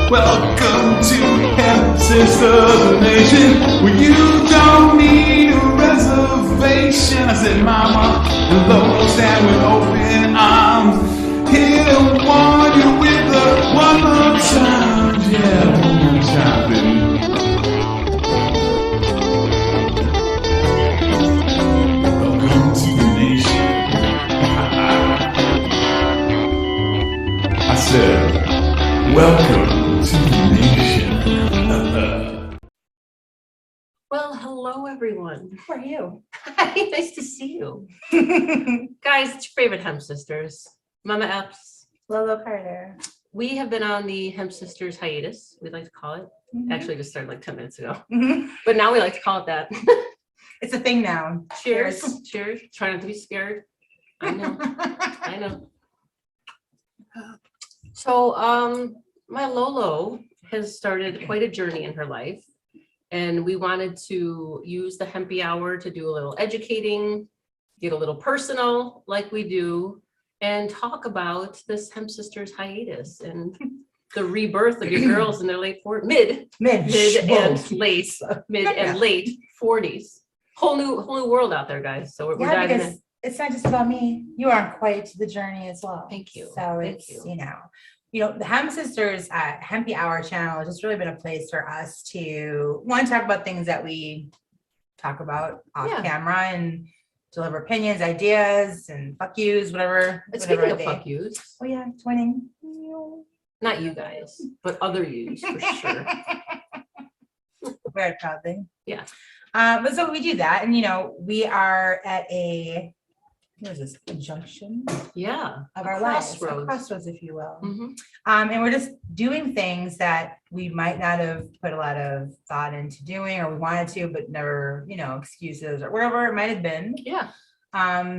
Welcome to Hemp Sister Nation, where you don't need a reservation. I said, Mama, the Lord stand with open arms. He'll warn you with a one more time. Yeah, one more time, baby. Welcome to the nation. I said, welcome to the nation. Well, hello everyone. How are you? Hi, nice to see you. Guys, it's your favorite Hemp Sisters, Mama Epps. LoLo Carter. We have been on the Hemp Sisters hiatus, we'd like to call it. Mm-hmm. Actually, just started like 10 minutes ago. Mm-hmm. But now we like to call it that. It's a thing now. Cheers. Cheers. Try not to be scared. I know. I know. So my LoLo has started quite a journey in her life. And we wanted to use the Hempy hour to do a little educating, get a little personal like we do, and talk about this Hemp Sisters hiatus and the rebirth of your girls in their mid and late 40s. Whole new world out there, guys. So we're diving in. It's not just about me. You are quite the journey as well. Thank you. So it's, you know, the Hemp Sisters Hempy Hour channel has just really been a place for us to talk about things that we talk about off camera and deliver opinions, ideas, and fuck yous, whatever. Speaking of fuck yous. Oh yeah, it's winning. Not you guys, but other yous for sure. Very proud thing. Yeah. But so we do that, and we are at what is this, a junction of our lives, a crossroads, if you will. Mm-hmm. And we're just doing things that we might not have put a lot of thought into doing, or we wanted to, but never, excuses or whatever it might have been. Yeah.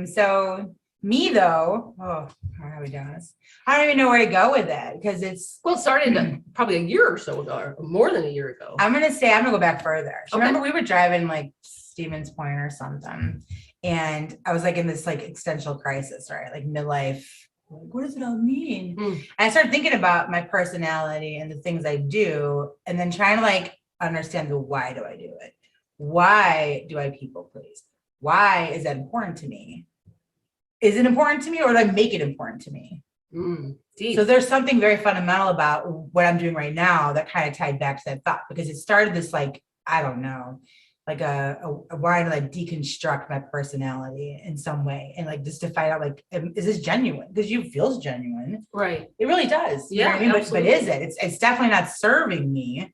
So me though, how are we doing this? I don't even know where to go with it because it started probably a year or so ago, or more than a year ago. I'm gonna go back further. So remember we were driving like Stevens Point or something. And I was like in this like existential crisis, right? Like midlife. What does it all mean? And I started thinking about my personality and the things I do, and then trying to like understand the why do I do it? Why do I people please? Why is that important to me? Is it important to me, or do I make it important to me? So there's something very fundamental about what I'm doing right now that kind of tied back to that thought, because it started this like, I don't know, like a wanting to like deconstruct my personality in some way, and like just to find out like, is this genuine? Because you feels genuine, right? It really does. You know what I mean? But is it? It's definitely not serving me,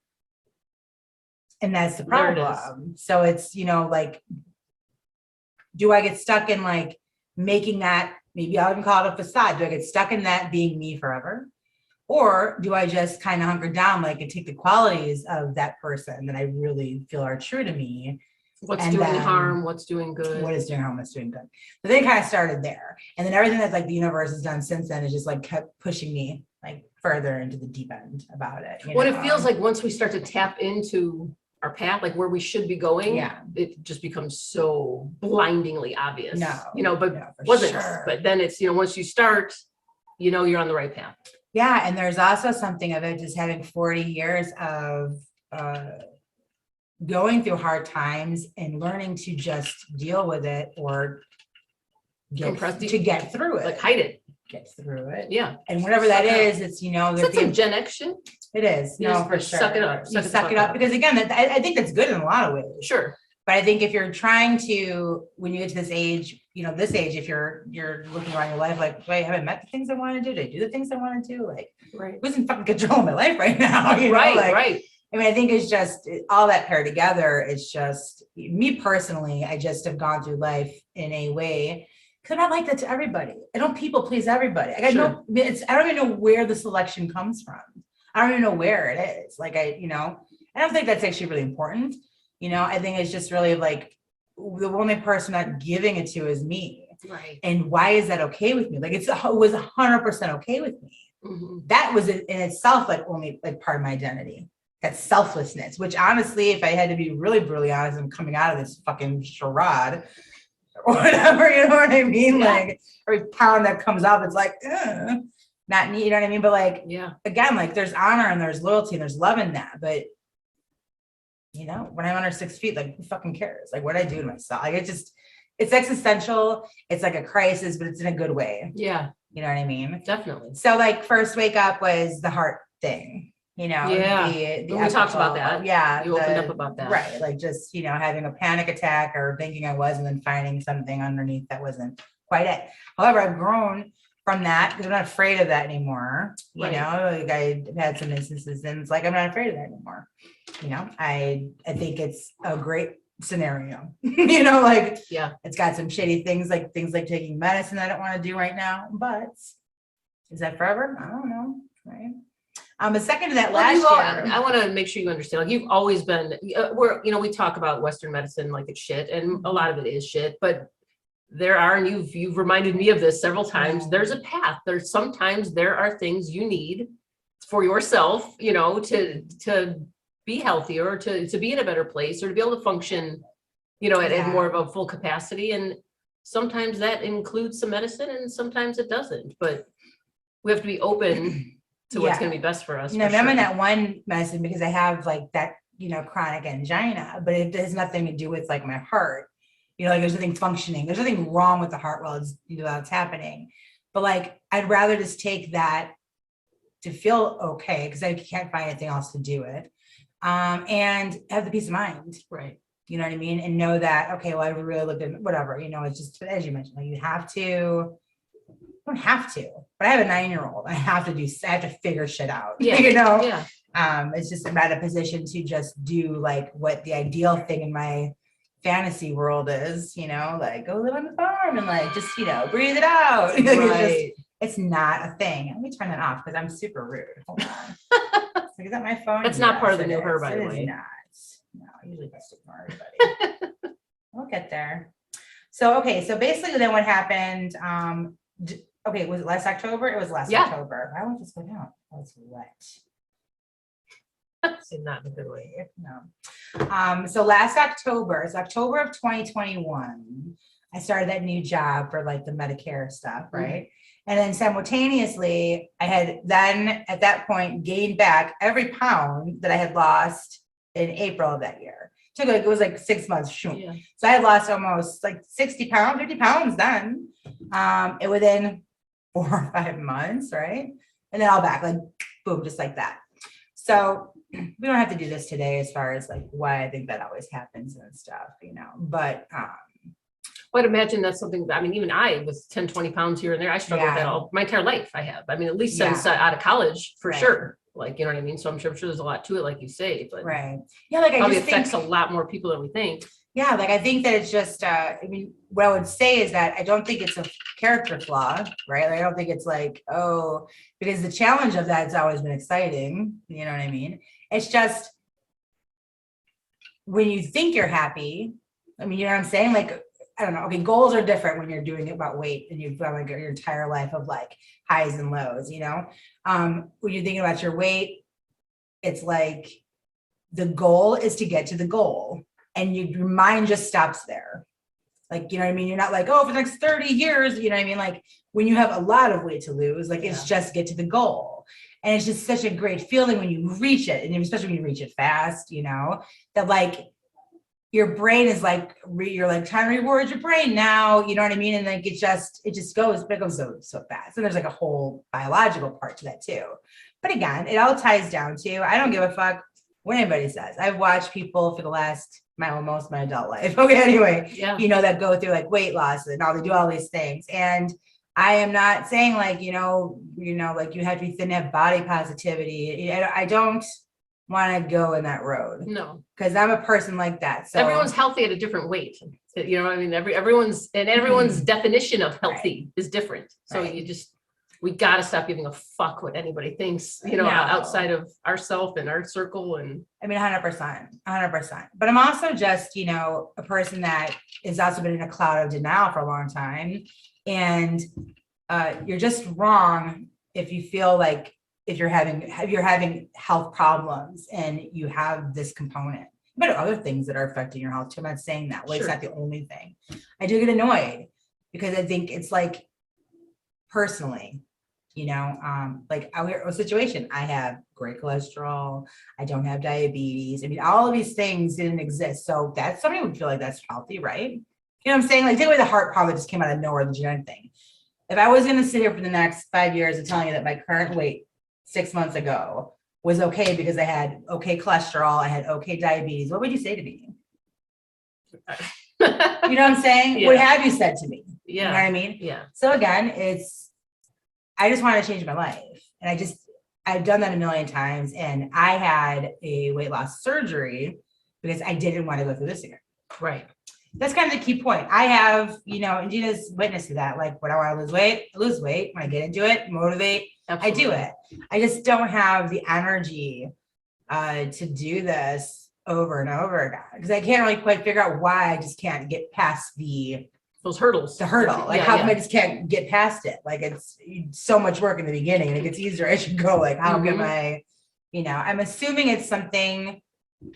and that's the problem. So it's like, do I get stuck in like making that? Maybe I'll even call it a facade. Do I get stuck in that being me forever? Or do I just kind of hunker down, like, and take the qualities of that person that I really feel are true to me? What's doing harm? What's doing good? What is doing harm? What's doing good? So they kind of started there. And then everything that like the universe has done since then is just like kept pushing me like further into the deep end about it. It feels like once we start to tap into our path, like where we should be going, it just becomes so blindingly obvious. Wasn't. Sure. But then it's, once you start, you're on the right path. Yeah, and there's also something of it just having 40 years of going through hard times and learning to just deal with it or get through it. Like hide it. Get through it. Yeah. And whatever that is, it's, That's some Gen X shit. It is. For sure. Suck it up. Suck it up. Because again, I think that's good in a lot of ways. Sure. But I think if you're trying to, when you get to this age, if you're looking around your life, like, wait, have I met the things I want to do? Did I do the things I want to do? Like, who's in fucking control of my life right now? Right. I mean, I think it's just all that paired together. It's just me personally, I just have gone through life in a way, because I'm not like that to everybody. I don't people please everybody. I don't even know where the selection comes from. I don't even know where it is. Like, I don't think that's actually really important. I think it's just really like the only person not giving it to is me. Right. And why is that okay with me? Like it was 100% okay with me. Mm-hmm. That was in itself like only like part of my identity. That selflessness, which honestly, if I had to be really brutally honest, I'm coming out of this fucking charade or whatever, you know what I mean? Yeah. Like every pound that comes up, it's like, not neat, you know what I mean? But like, Yeah. again, like there's honor and there's loyalty and there's love in that. But you know, when I'm under 6 feet, like who fucking cares? Like what I do to myself? Like it's existential. It's like a crisis, but it's in a good way. Yeah. You know what I mean? Definitely. So like first wake up was the heart thing, you know? Yeah. The We talked about that. Yeah. You opened up about that. Right. Like just, you know, having a panic attack or thinking I was and then finding something underneath that wasn't quite it. However, I've grown from that because I'm not afraid of that anymore. You Right. know, like I've had some instances and it's like, I'm not afraid of that anymore. You know, I think it's a great scenario, you know, like, Yeah. it's got some shitty things like taking medicine I don't want to do right now, but is that forever? I don't know. Right. A second to that Well, last year. I want to make sure you understand, like you've always been, we talk about Western medicine like it's shit, and a lot of it is shit, but there are, and you've reminded me of this several times, there's a path. Sometimes there are things you need for yourself, you know, to be healthier, or to be in a better place, or to be able to function, you know, at more of a full capacity. And sometimes that includes some medicine and sometimes it doesn't, but we have to be open to what's going to be best for us. You know, I'm in that one medicine because I have like that, you know, chronic angina, but it has nothing to do with like my heart. You know, like there's nothing functioning. There's nothing wrong with the heart while it's, you know, while it's happening. But like, I'd rather just take that to feel okay because I can't find anything else to do it. And have the peace of mind. Right. You know what I mean? And know that, okay, well, I really looked at whatever, you know, it's just, as you mentioned, like you don't have to, but I have a 9-year-old. I have to figure shit out. Yeah. You know? Yeah. It's just I'm at a position to just do like what the ideal thing in my fantasy world is, you know, like go live on the farm and like just, you know, breathe it out. Right. It's not a thing. Let me turn that off because I'm super rude. Hold on. Is that my phone? That's not part of the new her, by the way. It is not. No, I usually just ignore everybody. We'll get there. So basically then what happened, okay, was it last October? It was last October. Why won't this go down? Oh, it's wet. Not in a good way. No. So last October, it's October of 2021, I started that new job for like the Medicare stuff, right? And then simultaneously, I had then at that point gained back every pound that I had lost in April of that year. It was like 6 months. Yeah. So I had lost almost like 50 pounds then. It within 4 or 5 months, right? And then all back, like boom, just like that. So we don't have to do this today as far as like why I think that always happens and stuff, you know, but I'd imagine that's something, I mean, even I was 10, 20 pounds here and there. I struggled with that all my entire life. I have, I mean, at least since out of college for sure. Like, you know what I mean? So I'm sure there's a lot to it, like you say, but yeah, like I probably just affects think, a lot more people than we think. Yeah, like I think that it's just, I mean, what I would say is that I don't think it's a character flaw, right? Like, I don't think it's like, oh, because the challenge of that has always been exciting. You know what I mean? It's just when you think you're happy, I mean, you know what I'm saying? Like, I don't know. Okay, goals are different when you're doing it about weight and you've got like your entire life of like highs and lows, you know? When you're thinking about your weight, it's like the goal is to get to the goal and your mind just stops there. Like, you know what I mean? You're not like, oh, for the next 30 years, you know what I mean? Like when you have a lot of weight to lose, like it's just get to the goal. And it's just such a great feeling when you reach it. And especially when you reach it fast, you know, that like, your brain is like, you're like trying to reward your brain now, you know what I mean? And like, it just goes, but it goes so fast. And there's like a whole biological part to that too. But again, it all ties down to, I don't give a fuck what anybody says. I've watched people for the last, most of my adult life. Okay, anyway, you know, that go through like weight loss and all, they do all these things. And I am not saying like, you know, like you have to be thin to have body positivity. I don't want to go in that road. No, because I'm a person like that. So everyone's healthy at a different weight. You know what I mean? Everyone's definition of healthy is different. So we got to stop giving a fuck what anybody thinks, you know, outside of ourselves and our circle. And I mean, 100%. But I'm also just, you know, a person that has also been in a cloud of denial for a long time. And you're just wrong if you feel like if you're having health problems and you have this component, but other things that are affecting your health too. I'm not saying that. Well, Sure. it's not the only thing. I do get annoyed because I think it's like personally, you know, like our situation, I have great cholesterol. I don't have diabetes. I mean, all of these things didn't exist. So that's somebody would feel like that's healthy, right? You know what I'm saying? Like take away the heart problem that just came out of nowhere, the genetic thing. If I was going to sit here for the next 5 years and telling you that my current weight 6 months ago was okay because I had okay cholesterol, I had okay diabetes, what would you say to me? You know what I'm saying? Yeah. What have you said to me? Yeah. You know what I mean? Yeah. So again, I just want to change my life. And I've done that a million times. And I had a weight loss surgery because I didn't want to go through this again. Right. That's kind of the key point. I have, you know, and Gina's witness to that. Like when I want to lose weight, I lose weight. When I get into it, motivate, Absolutely. I do it. I just don't have the energy to do this over and over again because I can't really quite figure out why I just can't get past those hurdles. the hurdle. Like Yeah, how yeah. come I just can't get past it? Like it's so much work in the beginning and it gets easier as you go. Like how can I, you know, I'm assuming it's something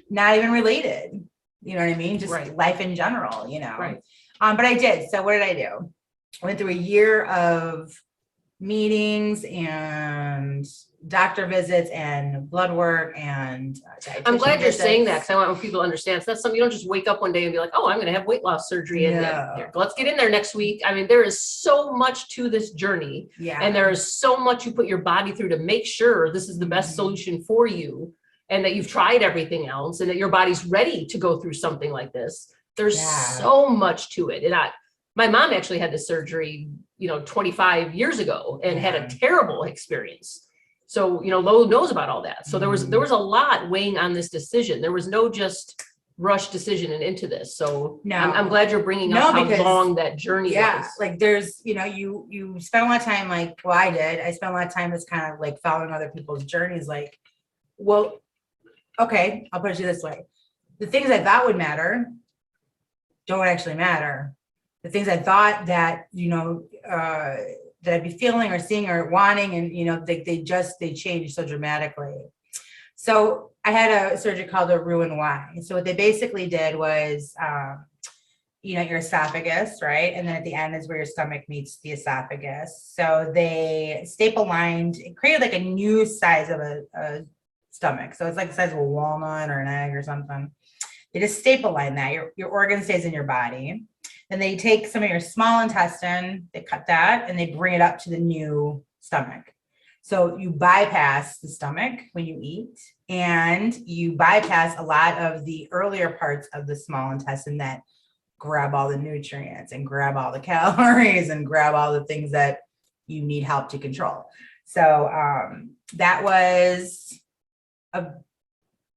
not even related. You know what I mean? Just Right. life in general, you know. Right. But I did. So what did I do? I went through a year of meetings and doctor visits and blood work and I'm glad you're dietitian saying that visits. because I want people to understand. So that's something you don't just wake up one day and be like, oh, I'm going to have weight loss surgery and No. let's get in there next week. I mean, there is so much to this journey Yeah. and there is so much you put your body through to make sure this is the best solution for you and that you've tried everything else and that your body's ready to go through something like this. There's so much to it. And my mom actually had this surgery, 25 years ago and had a terrible experience. So, LoLo knows about all that. So there was a lot weighing on this decision. There was no just rush decision and into this. So No. I'm glad you're bringing up how long that journey was. Like there's, you spend a lot of time, like, well, I did. I spent a lot of time just kind of like following other people's journeys. Like, well, okay, I'll put it to you this way. The things I thought would matter don't actually matter. The things I thought that, that I'd be feeling or seeing or wanting, and, they change so dramatically. So I had a surgery called a Roux-en-Y. So what they basically did was, your esophagus, right? And then at the end is where your stomach meets the esophagus. So they staple lined, it created like a new size of a stomach. So it's like the size of a walnut or an egg or something. They just staple line that. Your organ stays in your body. Then they take some of your small intestine, they cut that, and they bring it up to the new stomach. So you bypass the stomach when you eat, and you bypass a lot of the earlier parts of the small intestine that grab all the nutrients and grab all the calories and grab all the things that you need help to control. So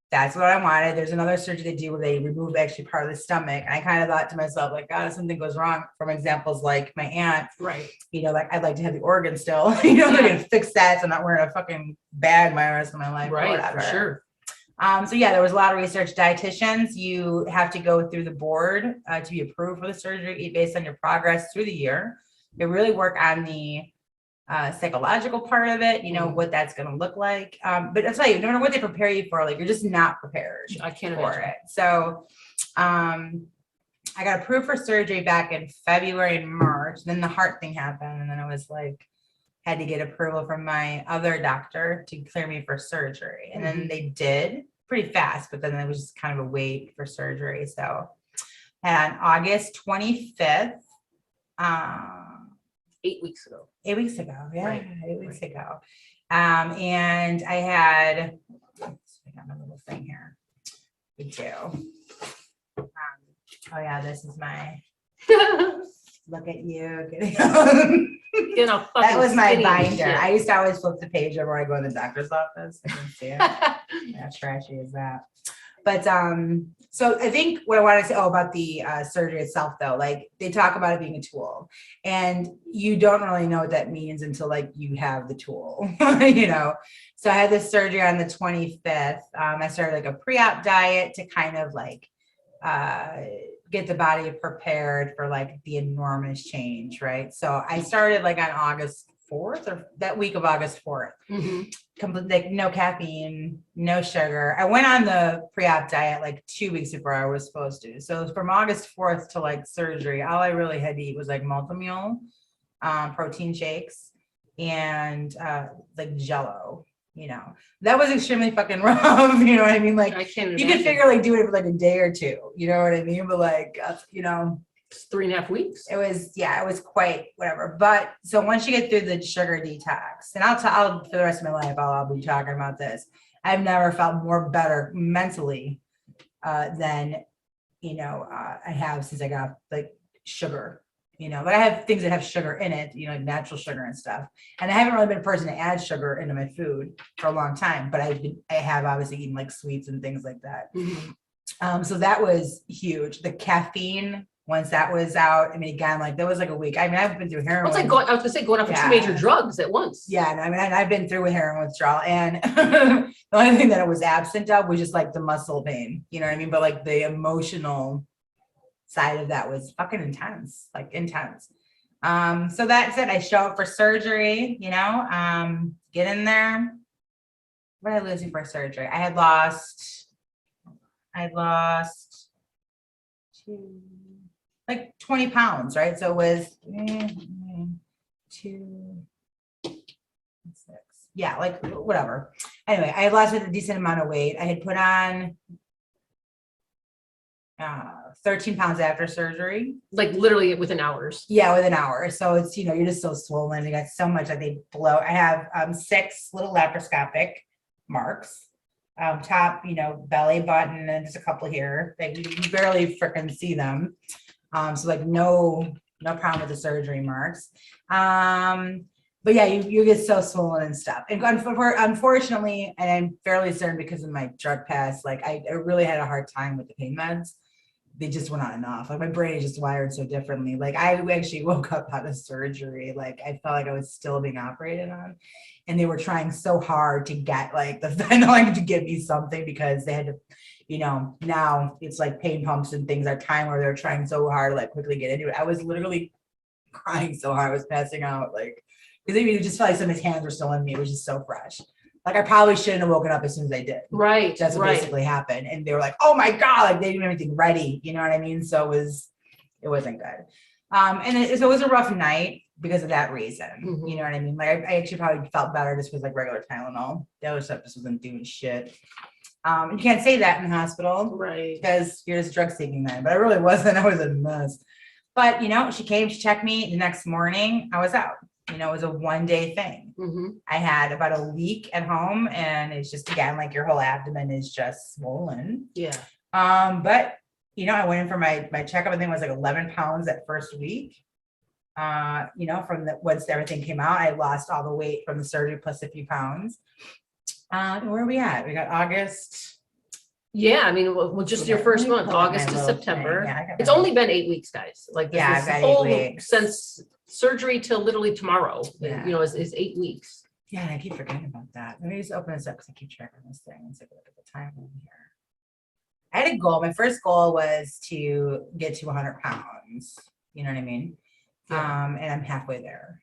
that's what I wanted. There's another surgery they do where they remove actually part of the stomach. And I kind of thought to myself, like, God, if something goes wrong, from examples like my aunt, right? Like I'd like to have the organ still, they're gonna fix that. So I'm not wearing a fucking bag my rest of my life. Right, or for sure. So yeah, there was a lot of research. Dietitians, you have to go through the board to be approved for the surgery based on your progress through the year. They really work on the psychological part of it, what that's going to look like. But I'll tell you, no matter what they prepare you for, like, you're just not prepared I can't for imagine. it. So I got approved for surgery back in February and March. Then the heart thing happened. And then I was like, had to get approval from my other doctor to clear me for surgery. And then they did pretty fast, but then it was just kind of a wait for surgery. So on August 25th, 8 weeks ago. 8 weeks ago. Yeah, Right. 8 weeks ago. And I had, I got my little thing here. We do. Oh yeah, this is my, look at you. That was my binder. I used to always flip the page over when I go in the doctor's office. I can see it. How trashy is that? But so I think what I want to say about the surgery itself, though, like they talk about it being a tool, and you don't really know what that means until like you have the tool, So I had this surgery on the 25th. I started like a pre-op diet to kind of like get the body prepared for like the enormous change, right? So I started like on August 4th or that week of August 4th. Mhm. Like no caffeine, no sugar. I went on the pre-op diet like 2 weeks before I was supposed to. So from August 4th to like surgery, all I really had to eat was like multi-meal, protein shakes, and like Jello. You know, that was extremely fucking rough. You know what I mean? Like I can't you could imagine. figure like doing it for like a day or two. You know what I mean? But like, you know. It's 3.5 weeks. It was quite whatever. But so once you get through the sugar detox, and I'll for the rest of my life, I'll be talking about this. I've never felt more better mentally than, you know, I have since I got like sugar, you know, but I have things that have sugar in it, you know, like natural sugar and stuff. And I haven't really been a person to add sugar into my food for a long time, but I have obviously eaten like sweets and things like that. Mhm. So that was huge. The caffeine, once that was out, I mean, again, like there was like a week. I mean, I've been through heroin. It's like going, I was gonna say going off for 2 major drugs at once. Yeah, and I mean, I've been through a heroin withdrawal, and the only thing that it was absent of was just like the muscle pain. You know what I mean? But like the emotional side of that was fucking intense, like intense. So that's it. I show up for surgery. You know, get in there. What did I lose before surgery? I had lost like 20 pounds, right? So it was 2, 6. Yeah, like whatever. Anyway, I had lost a decent amount of weight. I had put on 13 pounds after surgery. Like literally within hours. Yeah, within hours. So it's, you know, you're just so swollen. You got so much that they blow. I have 6 little laparoscopic marks. Top, you know, belly button, and just a couple here. Like you barely freaking see them. So like no problem with the surgery marks. But yeah, you get so swollen and stuff. And unfortunately, and I'm fairly certain because of my drug past, like I really had a hard time with the pain meds. They just were not enough. Like my brain is just wired so differently. Like I actually woke up out of surgery. Like I felt like I was still being operated on. And they were trying so hard to get like the fentanyl to give me something because they had to, you know, now it's like pain pumps and things are time where they're trying so hard to like quickly get into it. I was literally crying so hard. I was passing out like, because it just felt like some of his hands were still in me. It was just so fresh. Like I probably shouldn't have woken up as soon as I did. Right. That's what basically happened. And they were like, oh my God, like they didn't have everything ready. You know what I mean? So it wasn't good. So it was a rough night because of that reason. Mhm. You know what I mean? Like I actually probably felt better just with like regular Tylenol. The other stuff just wasn't doing shit. You can't say that in the hospital. Right. Because you're just drug seeking then. But I really wasn't. I was a mess. But you know, she came, she checked me the next morning. I was out. You know, it was a one-day thing. Mm-hmm. I had about a week at home, and it's just again like your whole abdomen is just swollen. Yeah. But you know, I went in for my checkup. I think it was like 11 pounds that first week. You know, from the once everything came out, I lost all the weight from the surgery plus a few pounds. Where are we at? We got August. Yeah, I mean, well, just your first month, August to September. It's only been 8 weeks, guys. Like this Yeah, is I've got 8 whole weeks. since surgery till literally tomorrow. Yeah. You know, is 8 weeks. Yeah, and I keep forgetting about that. Let me just open this up because I keep tracking this thing. Let's take a look at the time in here. I had a goal. My first goal was to get to 100 pounds. You know what I mean? Yeah. And I'm halfway there.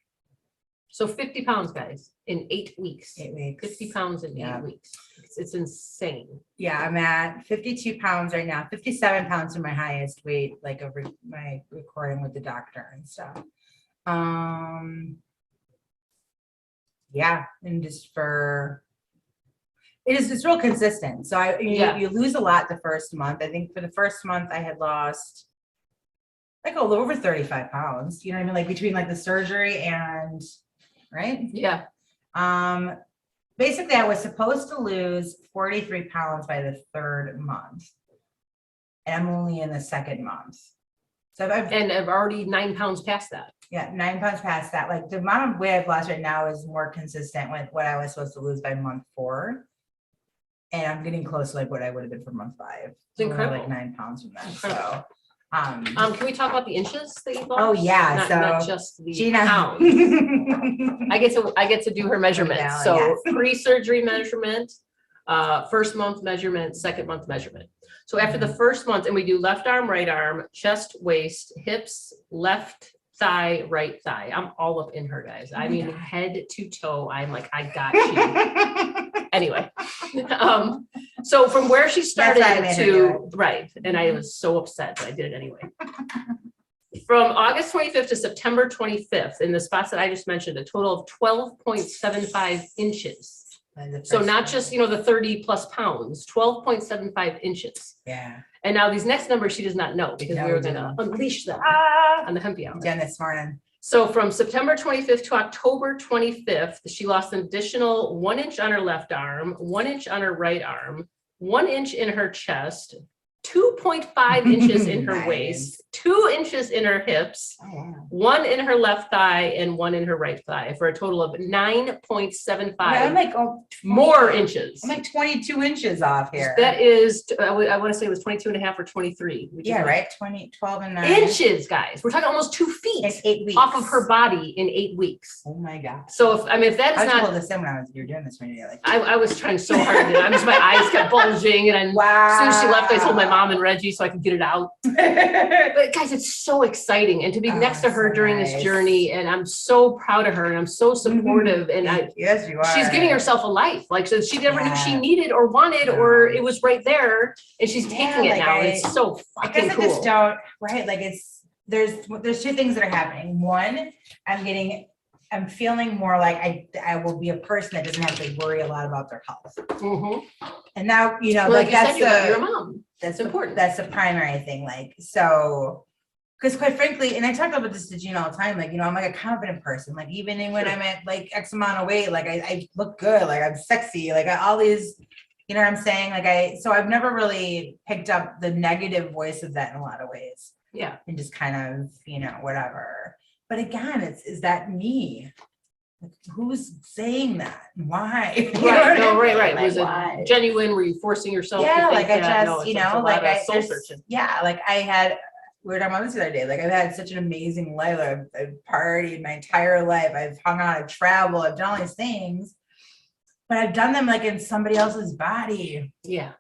So 50 pounds, guys, in 8 weeks. 8 weeks. 50 pounds in Yeah. 8 weeks. It's insane. Yeah, I'm at 52 pounds right now. 57 pounds for my highest weight, like over my recording with the doctor and stuff. Yeah, and just it's real consistent. So you lose a lot the first month. I think for the first month I had lost like a little over 35 pounds. You know what I mean? Like between like the surgery and right? Yeah. Basically I was supposed to lose 43 pounds by the 3rd month. And I'm only in the 2nd month. So I've already 9 pounds past that. Yeah, 9 pounds past that. Like the amount of weight I've lost right now is more consistent with what I was supposed to lose by month 4. And I'm getting close to like what I would have been for month 5. It's incredible. Like 9 pounds from that. Incredible. So can we talk about the inches that you lost? Oh yeah, not just the Gina. pounds. I get to do her measurements. Yeah, So yes. pre-surgery measurement, first month measurement, 2nd month measurement. So after the first month, and we do left arm, right arm, chest, waist, hips, left thigh, right thigh. I'm all up in her, guys. I mean, God. head to toe. I'm like, I got you. Anyway, so from where she started why I made her do right, and I was so upset, but I did it anyway. From August 25th to September 25th, in the spots that I just mentioned, a total of 12.75 inches. So not just, you know, the 30 plus pounds, 12.75 inches. Yeah. And now these next numbers she does not know because No, we were we going to didn't. unleash them on the Hempy hour. Done this morning. So from September 25th to October 25th, she lost an additional 1 inch on her left arm, 1 inch on her right arm, 1 inch in her chest, 2.5 inches in her Nice. waist, 2 inches in her hips, Oh, wow. 1 in her left thigh, and 1 in her right thigh, for a total of 9.75 I'm like, more inches. I'm like 22 inches off here. That is, I want to say it was 22 and a half or 23. Yeah, right. 12 and 9 Inches, guys. We're talking almost 2 feet in 8 weeks. off of her body in 8 weeks. Oh my God. So if that is I not, told this in when you were doing this when you were like, I was trying so hard. I just, my eyes kept bulging, and then wow. as soon as she left, I told my mom and Reggie so I could get it out. But guys, it's so exciting, and to be next to her so during nice. this journey, and I'm so proud of her, and I'm so supportive, and yes, you are. she's giving herself a life. Like, so she never knew she Yeah. needed or wanted, No. or it was right there, and she's Yeah, taking it like now. And it's so I fucking guess I just cool. don't, right? Like there's 2 things that are happening. One, I'm feeling more like I will be a person that doesn't have to worry a lot about their health. Mhm. And now, you know, Well, like you that's said, you're a mom. that's important. That's the primary thing. Like, so, because quite frankly, and I talk about this to Gina all the time, like, you know, I'm like a confident person. Like, even when I'm at like X amount of weight, like I look good, like I'm sexy, like all these, you know what I'm saying? Like so I've never really picked up the negative voice of that in a lot of ways. Yeah. And just kind of, you know, whatever. But again, is that me? Like, who's saying that? Why? You know what I Right. No, mean? right. Like, Was why? it genuine? Were you forcing yourself? Yeah, to think like I that? just, No, you it's a know, lot like of soul there's- searching. yeah, like we were talking about this the other day. Like I've had such an amazing life. I've partied my entire life. I've hung out, I've traveled, I've done all these things, but I've done them like in somebody else's body. Yeah.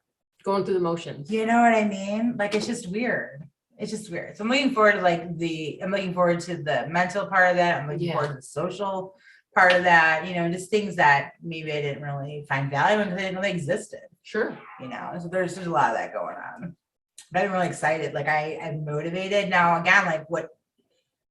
Going through the motions. You know what I mean? Like it's just weird. It's just weird. So I'm looking forward to I'm looking forward to the mental part of that. I'm looking forward to the social part of that, you know, just things that maybe I didn't really find value in because I didn't know they existed. Sure. You know, so there's a lot of that going on. But I'm really excited. Like I'm motivated now. Again, like what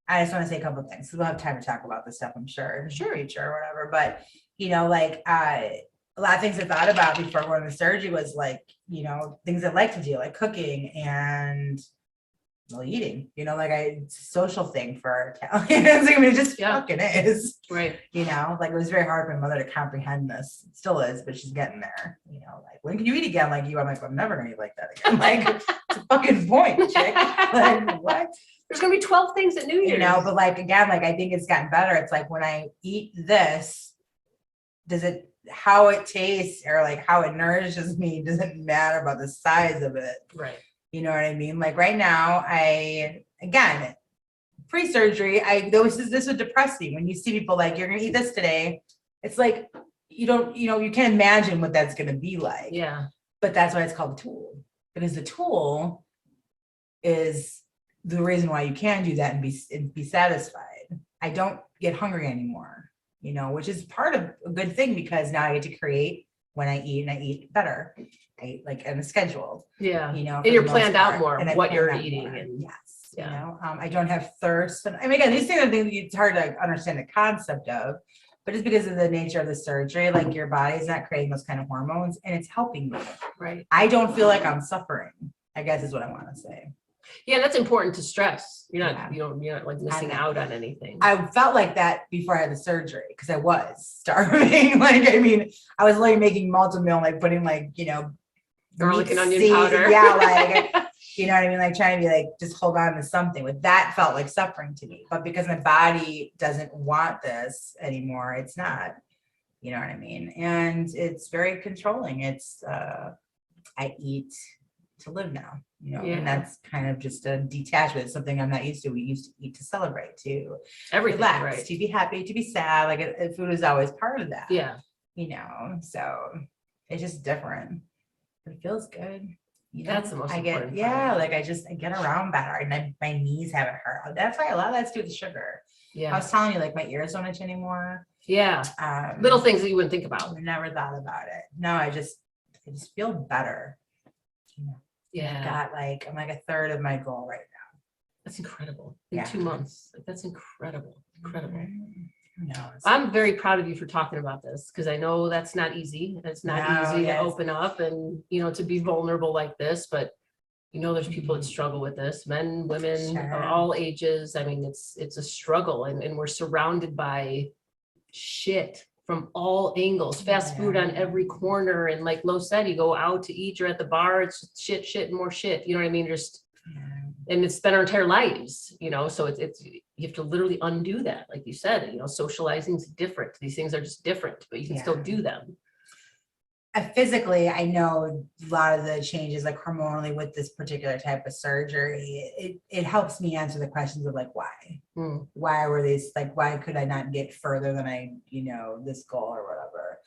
I just want to say a couple of things. So we'll have time to talk about this stuff, I'm sure, in the future or whatever. But you know, like a lot of things I thought about before going to surgery was like, you know, things I like to do, like cooking and eating. You know, like it's a social thing for Italians. I mean, it just fucking is. Right. You know, like it was very hard for my mother to comprehend this. It still is, but she's getting there. You know, like when can you eat again like you? I'm like, I'm never gonna eat like that again. Like it's a fucking point, chick. Like what? There's gonna be 12 things at New Year's. You know, but like again, like I think it's gotten better. It's like when I eat this, how it tastes or like how it nourishes me doesn't matter about the size of it. Right. You know what I mean? Like right now, again, pre-surgery, this would depress me when you see people like, you're gonna eat this today. It's like, you can't imagine what that's gonna be like. Yeah. But that's why it's called a tool, because the tool is the reason why you can do that and be satisfied. I don't get hungry anymore, you know, which is part of a good thing because now I get to create when I eat and I eat better. I eat like in a schedule. Yeah. You know, And you're planned out part. more And I what plan you're out eating. more. And yes, yeah. you know, I don't have thirst. And I mean, again, these things are things it's hard to understand the concept of, but it's because of the nature of the surgery, like your body's not creating those kind of hormones and it's helping me. Right. I don't feel like I'm suffering, I guess is what I want to say. Yeah, that's important to stress. You're not, Yeah. you're not like missing out on anything. I felt like that before I had the surgery because I was starving. Like, I mean, I was like making multi-meal, like putting like, you know, Garlic and onion seeds, powder. yeah, like you know what I mean, like trying to be like just hold on to something. But that felt like suffering to me. But because my body doesn't want this anymore, it's not. You know what I mean? And it's very controlling. It's I eat to live now, you know, and that's kind of just a detachment. It's something I'm not used to. We used to eat to celebrate, to Everything, relax, right. to be happy, to be sad. Like food is always part of that. Yeah. You know, so it's just different. It feels good. You That's the most I important get, part. like I get around better and my knees haven't hurt. That's why a lot of that's due to the sugar. I Yeah. was telling you, like my ears don't itch anymore. Yeah. Little things that you wouldn't think about. I never thought about it. No, I just feel better. You know, Yeah. I'm like a third of my goal right now. That's incredible. In Yeah. 2 months. Like, that's incredible. Incredible. No, I'm very proud of you for talking about this because I know that's not easy. It's not easy to open up and, to be vulnerable like this, but there's people that struggle with this, men, women, all ages. I mean, it's a struggle and we're surrounded by shit from all angles, fast food on every corner. And like Lo said, you go out to eat, you're at the bar, it's shit, and more shit. You know what I mean? And it's been our entire lives, so it's you have to literally undo that. Like you said, socializing is different. These things are just different, but you can still do them. Physically, I know a lot of the changes, like hormonally with this particular type of surgery, it helps me answer the questions of like, why? Why were these, like, why could I not get further than I, this goal or whatever?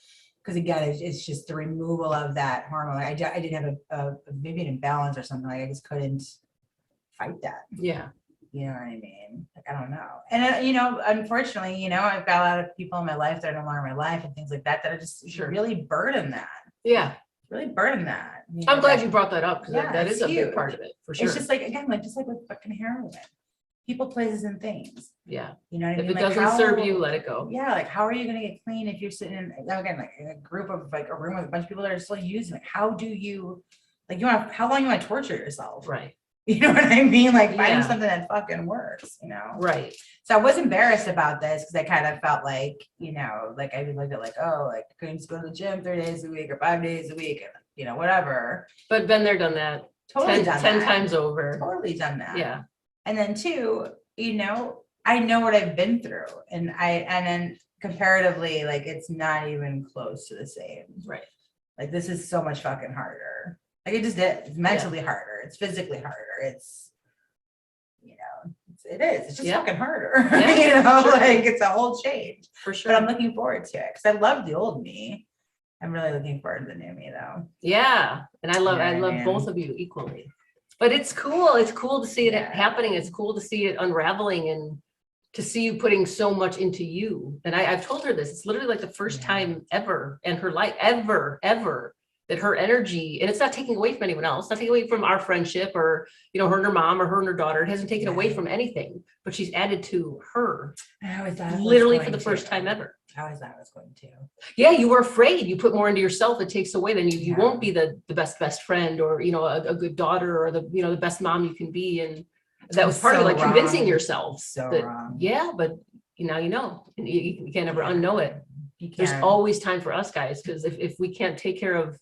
Because again, it's just the removal of that hormone. I did have a maybe an imbalance or something. Like I just couldn't fight that. Yeah. You know what I mean? Like, I don't know. And, unfortunately, I've got a lot of people in my life that are no longer in my life and things like that, that are just really burden that. Yeah. Really burden that. I'm glad you brought that up because that is a huge. big part of it for sure. It's just like, again, just like with fucking heroin. People, places, and things. Yeah. You know what I mean? If it doesn't serve you, let it go. Yeah. Like, how are you going to get clean if you're sitting in, again, like in a group of like a room with a bunch of people that are still using it? How do you, like, how long you want to torture yourself? Right. You know what I mean? Like finding something that fucking works, Right. So I was embarrassed about this because I kind of felt like, like I looked at like, oh, like I couldn't just go to the gym 3 days a week or 5 days a week and, whatever. But been there, done that. Totally 10 times over. Totally done that. Yeah. And then 2, I know what I've been through and then comparatively, like it's not even close to the same. Right. Like this is so much fucking harder. Like it just is. It's mentally harder. It's physically harder. It's, it is. It's just fucking harder. Yeah, like it's a whole change. For sure. But I'm looking forward to it because I love the old me. I'm really looking forward to the new me though. Yeah. And I love both of you equally. But it's cool. It's cool to see it happening. It's cool to see it unraveling and to see you putting so much into you. And I've told her this. It's literally like the first time ever in her life, ever, that her energy, and it's not taking away from anyone else, not taking away from our friendship or, her and her mom or her and her daughter. It hasn't taken away from anything, but she's added to her. I always thought literally for the first time ever. I always thought I was going to. Yeah, you were afraid. You put more into yourself, it takes away. Then you won't be the best friend or, a good daughter or the best mom you can be. And that was part of it, like convincing yourself. Wrong. Yeah, but now and you can't ever unknow it. There's always time for us guys, because if we can't take care of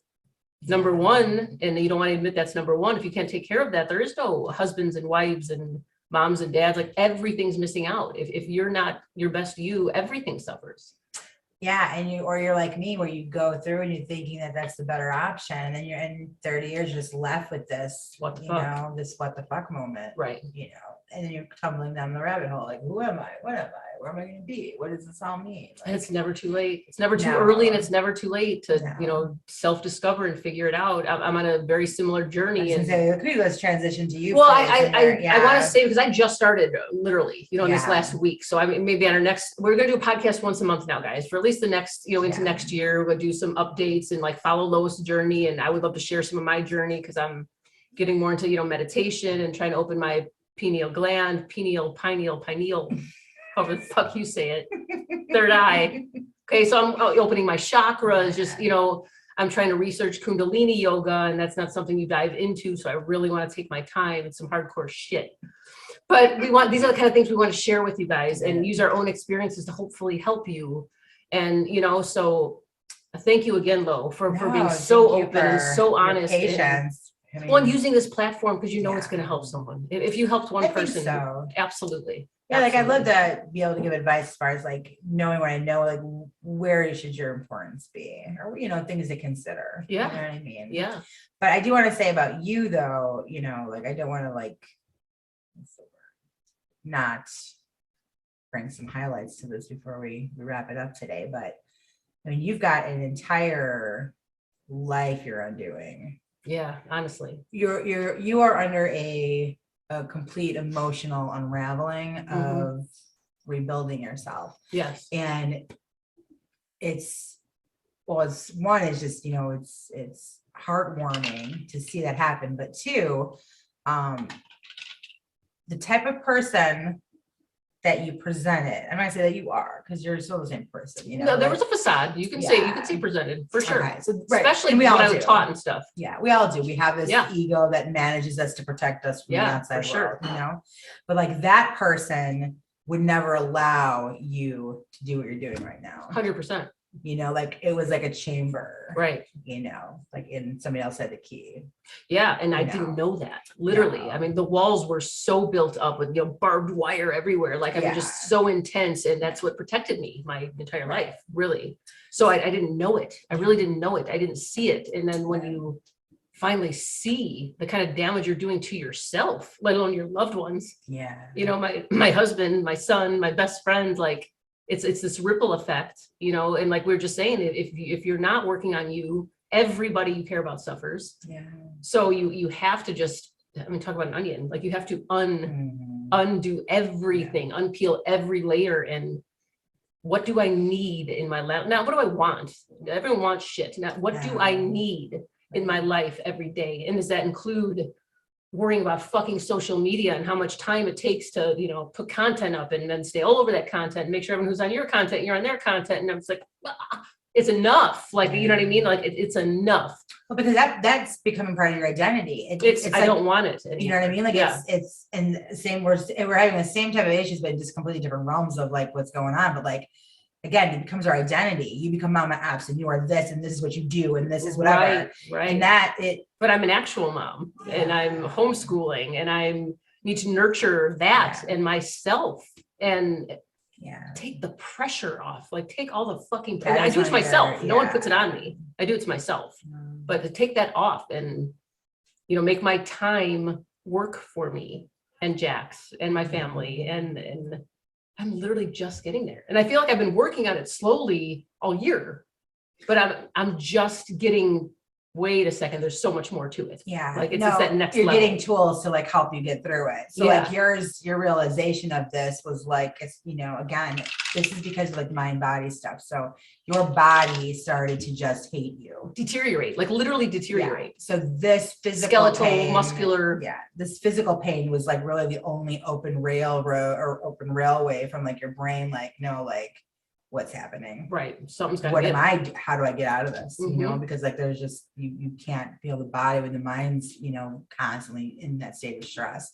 number one, and you don't want to admit that's number one, if you can't take care of that, there is no husbands and wives and moms and dads. Like everything's missing out. If you're not your best you, everything suffers. Yeah, and you're like me, where you go through and you're thinking that that's the better option, and then you're in 30 years you're just left with this what the fuck moment, right? And then you're tumbling down the rabbit hole, like, who am I? What am I? Where am I going to be? What does this all mean? Like, and it's never too late. It's never too early, and it's never too late to self-discover and figure it out. I'm on a very similar journey. And let's transition to you. Well, I want to say, because I just started literally, in this last week. So I mean, maybe on our next, we're going to do a podcast once a month now, guys, for at least the next, into next year. We'll do some updates and like follow Lois' journey. And I would love to share some of my journey because I'm getting more into, meditation and trying to open my pineal gland, pineal, however the fuck you say it, third eye. Okay, so I'm opening my chakras, just, I'm trying to research Kundalini yoga, and that's not something you dive into. So I really want to take my time. It's some hardcore shit. But these are the kind of things we want to share with you guys and use our own experiences to hopefully help you. And, so thank you again, Lo, for being so open and so honest. Patience. And using this platform because it's going to help someone. If you helped one person, absolutely. Yeah, like I'd love to be able to give advice as far as like knowing what I know, like where should your importance be, or things to consider. Yeah, you know what I mean. Yeah. But I do want to say about you though, like I don't want to like not bring some highlights to this before we wrap it up today. But I mean, you've got an entire life you're undoing. Yeah, honestly. You are under a complete emotional unraveling of rebuilding yourself. Yes. And it's one is just, it's heartwarming to see that happen. But two, the type of person that you presented, I'm not say that you are, because you're still the same person, No, there was a facade. You can say presented for sure. Okay, so Especially and we when all I do. was taught and stuff. Yeah, we all do. We have this Yeah. ego that manages us to protect us from the Yeah, outside for world, sure. But like that person would never allow you to do what you're doing right now. 100%. Like it was like a chamber, Right. like in somebody else had the key. Yeah, and I didn't know that. Literally. I mean, the walls were so built up with barbed wire everywhere. Like I mean, just so intense, and that's what protected me my entire life, really. So I didn't know it. I really didn't know it. I didn't see it. And then when you finally see the kind of damage you're doing to yourself, let alone your loved ones. Yeah. My husband, my son, my best friend, like it's this ripple effect, and like we were just saying, if you're not working on you, everybody you care about suffers. Yeah. So you have to just, talk about an onion, like you have to undo everything, unpeel every layer. And what do I need in my life? Now, what do I want? Everyone wants shit. Now, what do I need in my life every day? And does that include worrying about fucking social media and how much time it takes to, put content up and then stay all over that content and make sure everyone who's on your content, you're on their content. And it's like, it's enough. Like, you know what I mean? Like it's enough. Well, because that's becoming part of your identity. It's I like, don't want it anymore. You know what I mean? Like it's and same, we're having the same type of issues, but just completely different realms of like what's going on. But like, again, it becomes our identity. You become Mama Epps and you are this, and this is what you do, and this is whatever. Right. And but I'm an actual mom and I'm homeschooling and I need to nurture that and myself and take the pressure off. Like take all the fucking pressure. I do it to myself. No one puts it on me. I do it to myself. But to take that off and, make my time work for me and Jax and my family and I'm literally just getting there. And I feel like I've been working on it slowly all year, but I'm just getting, wait a second, there's so much more to it. Yeah. Like it's just that next you're level. getting tools to like help you get through it. So like your realization of this was like, it's, again, this is because of like mind body stuff. So your body started to just hate you. Deteriorate, like literally deteriorate. So this physical skeletal, pain, muscular. This physical pain was like really the only open railroad or open railway from like your brain, like, what's happening, right? Something's got how do I get out of this? Because like there's just you can't feel the body when the mind's constantly in that state of stress,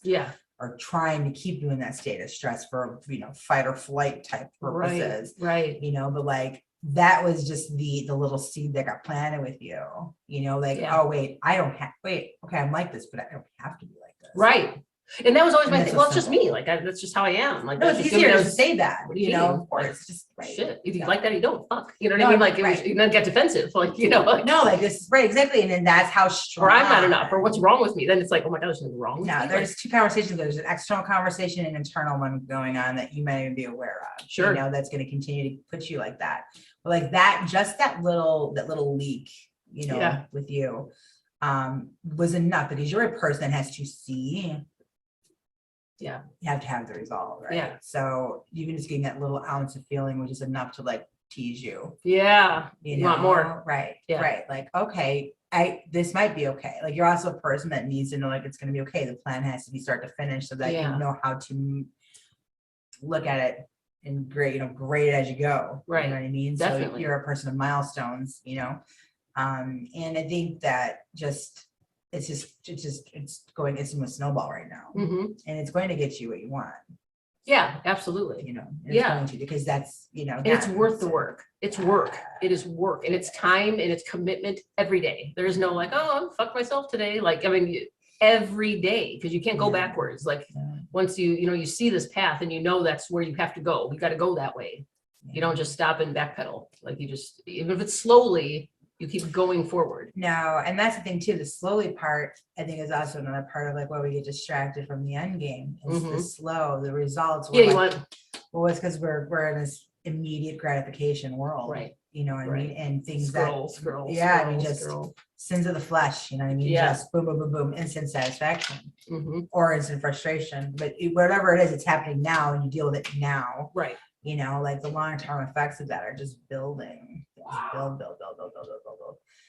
or trying to keep you in that state of stress for fight or flight type purposes, right? But like that was just the little seed that got planted with you, oh wait, okay, I'm like this, but I don't have to be like this, right? And that was always my thing. Well, it's just me. Like that's just how I am. Like it's easier to say that, of course. It's just shit. If you like that, you don't. Fuck. You know what I mean? Like you don't get defensive. Like like no, like this is right, exactly. And then that's how strong. Or I'm not enough. Or what's wrong with me? Then it's like, oh my god, there's something wrong. No, there's two conversations. There's an external conversation and internal one going on that you might even be aware of. Sure. That's going to continue to put you like that. But like that, just that little leak, with you, was enough because you're a person that has to see. You have to have the resolve, right? So even just getting that little ounce of feeling, which is enough to like tease you. You want more. Right. Like, okay, this might be okay. Like you're also a person that needs to know like it's going to be okay. The plan has to be start to finish so that you know how to look at it and grade it as you go. Right. You know what I mean? Definitely. So you're a person of milestones, and I think that it's going, it's in a snowball right now, and it's going to get you what you want. Yeah, absolutely. It's going to, because that's, and it's worth the work. It's work. It is work, and it's time and it's commitment every day. There is no like, oh, fuck myself today. Like, every day, because you can't go backwards. Like once you see this path and that's where you have to go. You got to go that way. You don't just stop and backpedal. Like you just, even if it's slowly, you keep going forward. No, and that's the thing too. The slowly part, I think, is also another part of like why we get distracted from the end game. It's the slow, the results. It's because we're we're in this immediate gratification world, right? you know what I mean? And things Scroll. yeah, I mean, just sins of the flesh, you know what I mean? Yeah. Just boom, boom, boom, boom, instant satisfaction Mm-hmm. or instant frustration. But whatever it is, it's happening now and you deal with it now. Right. You know, like the long-term effects of that are just building. Build.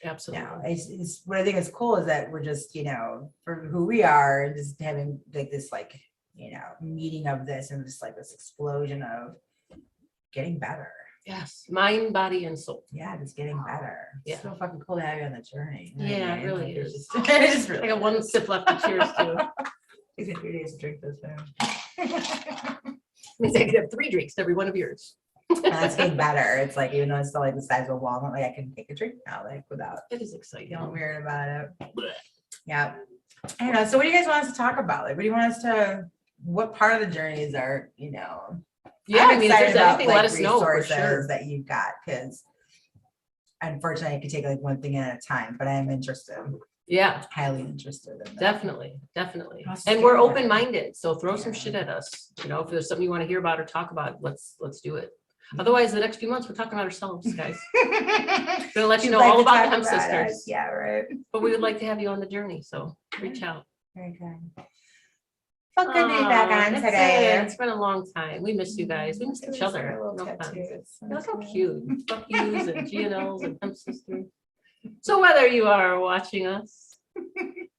Absolutely. No, it's what I think is cool is that we're just, you know, for who we are, just having like this, like, you know, meeting of this and just like this explosion of getting better. Yes. Mind, body, and soul. Yeah, just getting better. Yeah. It's so fucking cool to have you on the journey. You know Yeah, what I it mean? really Like, is. it's just, it's I really got one sip left to cheers to. Takes me 3 days to drink this thing. Means I could have 3 drinks to every one of yours. That's getting better. It's like, even though it's still like the size of a walnut, like I can take a drink now, like without It is exciting. feeling weird about it. Yeah. I don't know. So what do you guys want us to talk about? Like, what do you want us to, what part of the journeys are, you know? Yeah, I'm I mean, if excited there's about, anything, like, let us know for resources sure. that you've got, because unfortunately I could take like one thing at a time, but I am interested, Yeah, highly interested in that. definitely. That's And we're scary. open-minded, so throw some Yeah. shit at us. You know, if there's something you want to hear about or talk about, let's do it. Otherwise, the next few months, we're talking about ourselves, guys. Gonna let you know all about the Hemp Sisters. Yeah, right. But we would like to have you on the journey, so reach out. Very good. Felt good to be back on It's today. It's been a long time. We missed you guys. We missed each other. No offense. Look how cute. Fuck yous and GNLs and Hemp Sisters. So whether you are watching us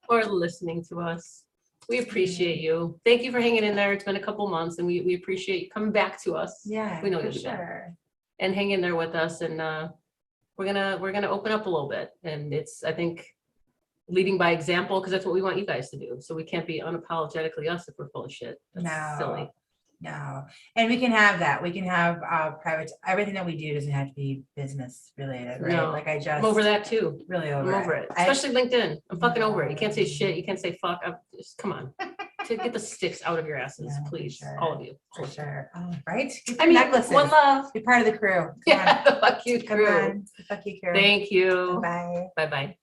or listening to us, we appreciate you. Thank you for hanging in there. It's been a couple months and we appreciate you coming back to us. Yeah, We know for you'll be back. sure. And hang in there with us. And we're gonna open up a little bit. And it's, I think, leading by example, because that's what we want you guys to do. So we can't be unapologetically us if we're full of shit. That's No. silly. No, and we can have that. We can have private. Everything that we do doesn't have to be business related, right? No. Like I just I'm over that too. really I'm over it. I- Especially LinkedIn. I'm fucking over it. You can't say shit. You can't say fuck. Just come on. To get the sticks out of your asses, Yeah, for please. sure. All of you. for sure. Oh, right? Get I your mean, necklaces. one love. Be part of the crew. Come Yeah, the fuck you on. Come crew. on. The fuck you crew. Thank you. Bye. Bye-bye.